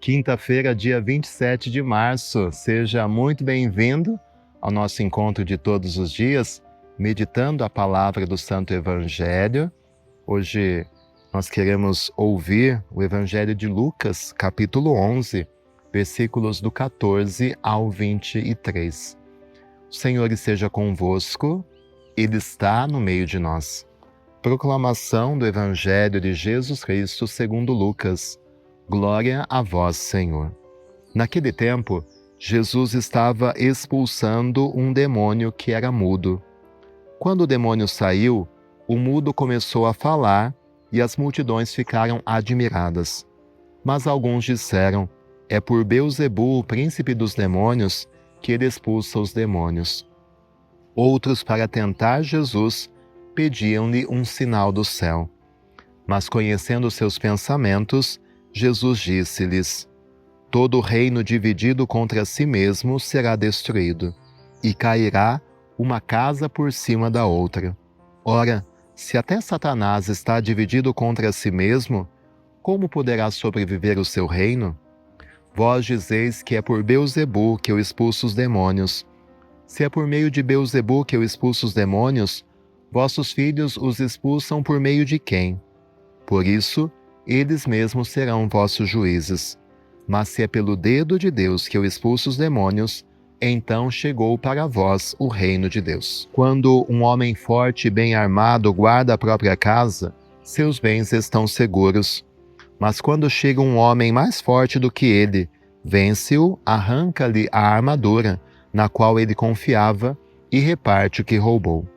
Quinta-feira, dia 27 de março. Seja muito bem-vindo ao nosso encontro de todos os dias, meditando a palavra do Santo Evangelho. Hoje nós queremos ouvir o Evangelho de Lucas, capítulo 11, versículos do 14 ao 23. O Senhor esteja convosco, Ele está no meio de nós. Proclamação do Evangelho de Jesus Cristo segundo Lucas. Glória a vós, Senhor. Naquele tempo, Jesus estava expulsando um demônio que era mudo. Quando o demônio saiu, o mudo começou a falar e as multidões ficaram admiradas. Mas alguns disseram: é por Beelzebu, o príncipe dos demônios, que ele expulsa os demônios. Outros, para tentar Jesus, pediam-lhe um sinal do céu. Mas conhecendo seus pensamentos, Jesus disse-lhes: todo reino dividido contra si mesmo será destruído, e cairá uma casa por cima da outra. Ora, se até Satanás está dividido contra si mesmo, como poderá sobreviver o seu reino? Vós dizeis que é por Beelzebu que eu expulso os demônios. Se é por meio de Beelzebu que eu expulso os demônios, vossos filhos os expulsam por meio de quem? Por isso, eles mesmos serão vossos juízes. Mas se é pelo dedo de Deus que eu expulso os demônios, então chegou para vós o reino de Deus. Quando um homem forte e bem armado guarda a própria casa, seus bens estão seguros. Mas quando chega um homem mais forte do que ele, vence-o, arranca-lhe a armadura, na qual ele confiava, e reparte o que roubou.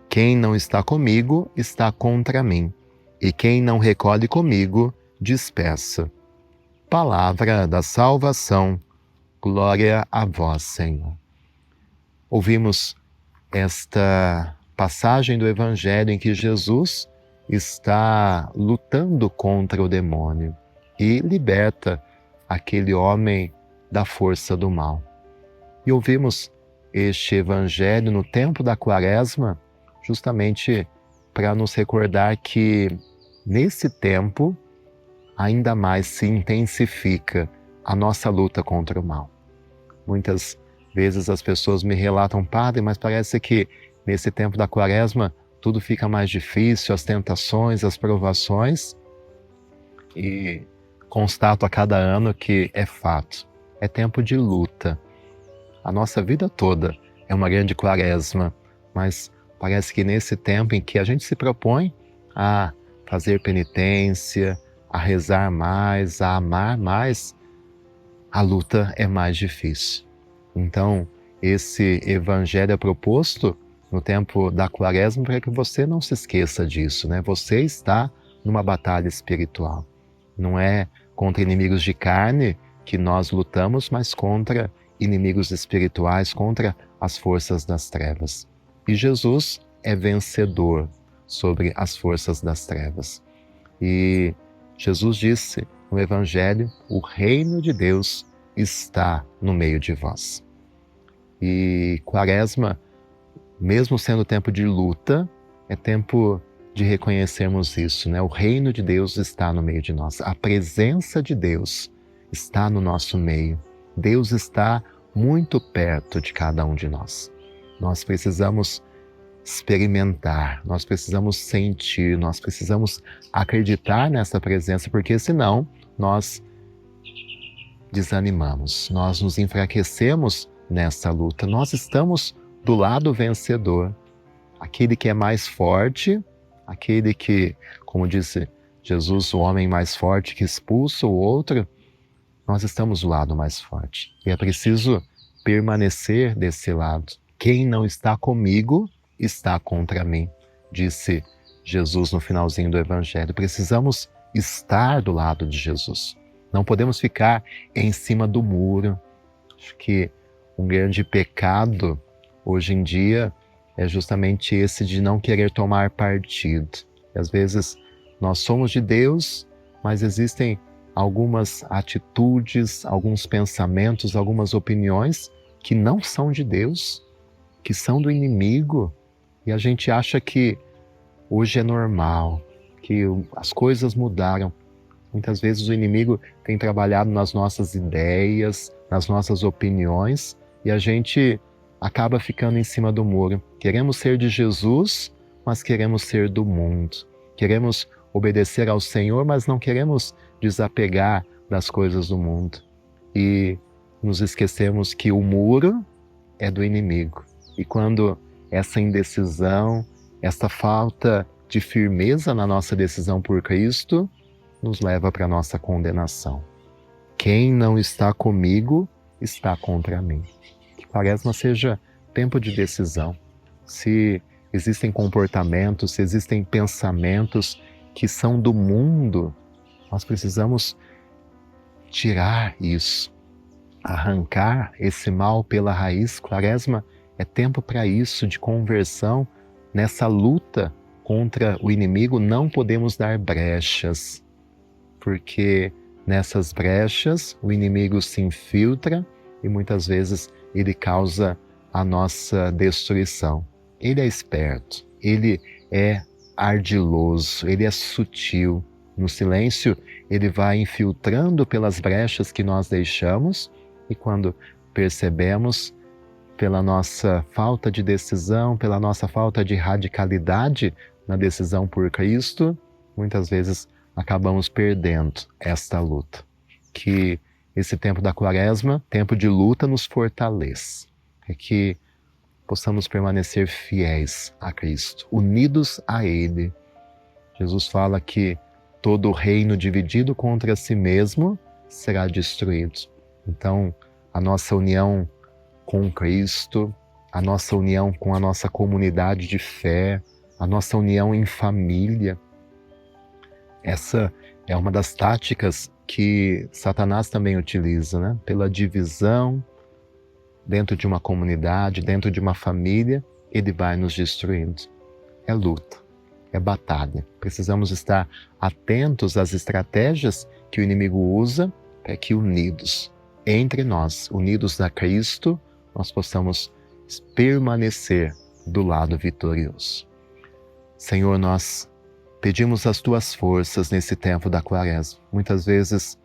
Quem não está comigo, está contra mim. E quem não recolhe comigo, dispersa. Palavra da salvação. Glória a vós, Senhor. Ouvimos esta passagem do Evangelho em que Jesus está lutando contra o demônio e liberta aquele homem da força do mal. E ouvimos este Evangelho no tempo da Quaresma, justamente para nos recordar que nesse tempo ainda mais se intensifica a nossa luta contra o mal. Muitas vezes as pessoas me relatam: padre, mas parece que nesse tempo da Quaresma tudo fica mais difícil, as tentações, as provações. E constato a cada ano que é fato, é tempo de luta. A nossa vida toda é uma grande Quaresma, mas parece que nesse tempo em que a gente se propõe a fazer penitência, a rezar mais, a amar mais, a luta é mais difícil. Então, esse Evangelho é proposto no tempo da Quaresma para que você não se esqueça disso, né? Você está numa batalha espiritual. Não é contra inimigos de carne que nós lutamos, mas contra inimigos espirituais, contra as forças das trevas. E Jesus é vencedor sobre as forças das trevas. E Jesus disse no Evangelho: o reino de Deus está no meio de vós. E Quaresma, mesmo sendo tempo de luta, é tempo de reconhecermos isso, né? O reino de Deus está no meio de nós. A presença de Deus está no nosso meio. Deus está muito perto de cada um de nós. Nós precisamos experimentar, nós precisamos sentir, nós precisamos acreditar nessa presença, porque senão nós desanimamos, nós nos enfraquecemos nessa luta. Nós estamos do lado vencedor, aquele que é mais forte, aquele que, como disse Jesus, o homem mais forte que expulsa o outro. Nós estamos do lado mais forte e é preciso permanecer desse lado. Quem não está comigo está contra mim, disse Jesus no finalzinho do Evangelho. Precisamos estar do lado de Jesus. Não podemos ficar em cima do muro. Acho que um grande pecado hoje em dia é justamente esse de não querer tomar partido. E às vezes nós somos de Deus, mas existem algumas atitudes, alguns pensamentos, algumas opiniões que não são de Deus, que são do inimigo, e a gente acha que hoje é normal, que as coisas mudaram. Muitas vezes o inimigo tem trabalhado nas nossas ideias, nas nossas opiniões, e a gente acaba ficando em cima do muro. Queremos ser de Jesus, mas queremos ser do mundo. Queremos obedecer ao Senhor, mas não queremos desapegar das coisas do mundo. E nos esquecemos que o muro é do inimigo. E quando essa indecisão, essa falta de firmeza na nossa decisão por Cristo, nos leva para a nossa condenação. Quem não está comigo, está contra mim. Que Quaresma seja tempo de decisão. Se existem comportamentos, se existem pensamentos que são do mundo, nós precisamos tirar isso, arrancar esse mal pela raiz. Quaresma é tempo para isso, de conversão. Nessa luta contra o inimigo não podemos dar brechas, porque nessas brechas o inimigo se infiltra e muitas vezes ele causa a nossa destruição. Ele é esperto, ele é ardiloso, ele é sutil. No silêncio, ele vai infiltrando pelas brechas que nós deixamos e quando percebemos, pela nossa falta de decisão, pela nossa falta de radicalidade na decisão por Cristo, muitas vezes acabamos perdendo esta luta. Que esse tempo da Quaresma, tempo de luta, nos fortaleça. É que possamos permanecer fiéis a Cristo, unidos a Ele. Jesus fala que todo reino dividido contra si mesmo será destruído. Então, a nossa união com Cristo, a nossa união com a nossa comunidade de fé, a nossa união em família, essa é uma das táticas que Satanás também utiliza, né? Pela divisão dentro de uma comunidade, dentro de uma família, ele vai nos destruindo. É luta, é batalha. Precisamos estar atentos às estratégias que o inimigo usa para que unidos entre nós, unidos a Cristo, nós possamos permanecer do lado vitorioso. Senhor, nós pedimos as Tuas forças nesse tempo da Quaresma. Muitas vezes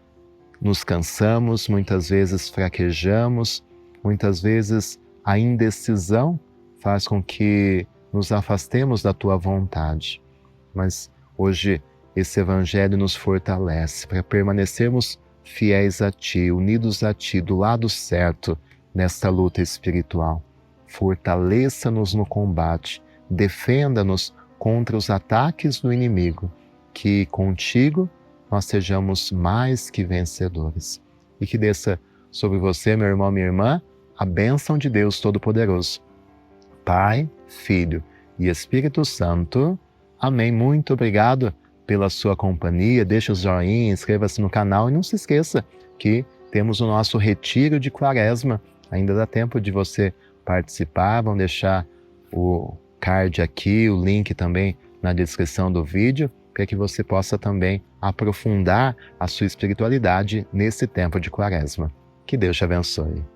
nos cansamos, muitas vezes fraquejamos, muitas vezes a indecisão faz com que nos afastemos da Tua vontade. Mas hoje esse Evangelho nos fortalece para permanecermos fiéis a Ti, unidos a Ti, do lado certo nesta luta espiritual. Fortaleça-nos no combate, defenda-nos contra os ataques do inimigo, que contigo nós sejamos mais que vencedores. E que desça sobre você, meu irmão, minha irmã, a bênção de Deus Todo-Poderoso, Pai, Filho e Espírito Santo. Amém. Muito obrigado pela sua companhia. Deixa o joinha, inscreva-se no canal e não se esqueça que temos o nosso retiro de Quaresma. Ainda dá tempo de você participar. Vamos deixar o card aqui, o link também na descrição do vídeo, para que você possa também aprofundar a sua espiritualidade nesse tempo de Quaresma. Que Deus te abençoe.